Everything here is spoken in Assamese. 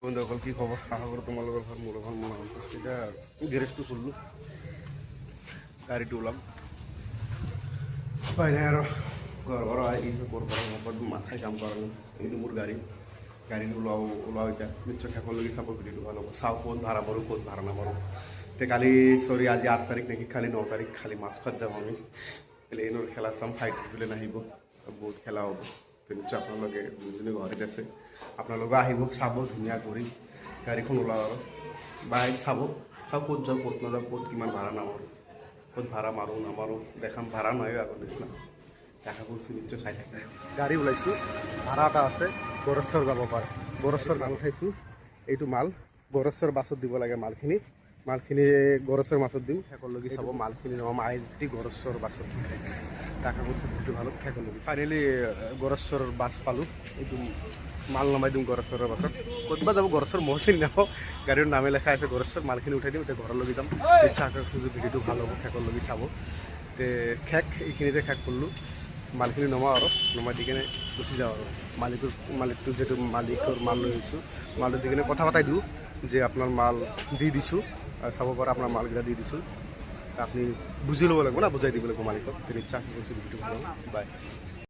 বন্ধুসকল কি খবৰ? আশা কৰোঁ তোমালোকৰ ভাল, মোৰো ভাল মনে হ'ল। এতিয়া গেৰেজটো খুলিলোঁ, গাড়ীটো ওলাম উপায় নাই আৰু ঘৰ আহি মাথায় কাম কৰা নাই। এইটো মোৰ গাড়ীটো ওলাওঁ এতিয়া নিশ্চয় শেষলৈকে চাব ভিডিঅ'টো ভাল হ'ব। চাওঁ ক'ত ভাড়া মাৰোঁ, ক'ত ভাড়া নামাৰোঁ। তে কালি আজি 8 তাৰিখ নেকি, কালি 9 তাৰিখ খালি মাছ খোৱাত যাম আমি। প্লেইনৰ খেলা চাম, ফাইট প্লেন আহিব, বহুত খেলা হ'ব। নিশ্চয় আপোনালোকে যোনজনী গুৱাহাটীত আছে আপোনালোকে আহিব, চাব ধুনীয়া কৰি গাড়ীখন ওলাওঁ আৰু বাই চাব ক'ত যাওঁ, ক'ত নাযাওঁ, ক'ত কিমান ভাড়া নামাৰোঁ, ক'ত ভাড়া মাৰোঁ নামাৰোঁ দেখাম। ভাড়া নহয় আগৰ নিচিনা দেখা কৰিছোঁ, নিশ্চয় চাই থাকে। গাড়ী ওলাইছোঁ, ভাড়া এটা আছে, গড়েশ্বৰ যাব পাৰে। গড়েশ্বৰ মাল খাইছোঁ, এইটো মাল গড়েশ্বৰ বাছত দিব লাগে। মালখিনি গড়েশ্বৰ মাছত দিম, শেষলৈকে চাব। মালখিনি নমাম আই গড়েশ্বৰ বাছত দেখা কৰিছোঁ, ভিডিঅ'টো ভালত শেষলৈকে। ফাইনেলি গড়েশ্বৰ বাছ পালোঁ, এইটো মাল নমাই দিম গড়েশ্বৰৰ বাছত। ক'তবা যাব গড়েশ্বৰ মই চিনি নাপাওঁ, গাড়ীৰ নামে লেখা আছে গড়েশ্বৰ। মালখিনি উঠাই দিম, এতিয়া ঘৰলৈকে যাম। ইচ্ছা কৰিছোঁ যে ভিডিঅ'টো ভাল হ'ব, শেষলৈকে চাব। তে এইখিনিতে শেষ কৰিলোঁ, মালখিনি নমাওঁ আৰু নমাই দি কিনে গুচি যাওঁ আৰু মালিকটো যিহেতু মালিকৰ মাল লৈ আহিছোঁ, মালটো দি কিনে কথা পতাই দিওঁ যে আপোনাৰ মাল দি দিছোঁ, চাব পৰা আপোনাৰ মালকেইটা দি দিছোঁ। আপুনি বুজি ল'ব লাগিব না, বুজাই দিব লাগিব মালিকক। নিশ্চয় আশা কৰিছোঁ ভিডিঅ'টো ভাল হ'ব। বাই।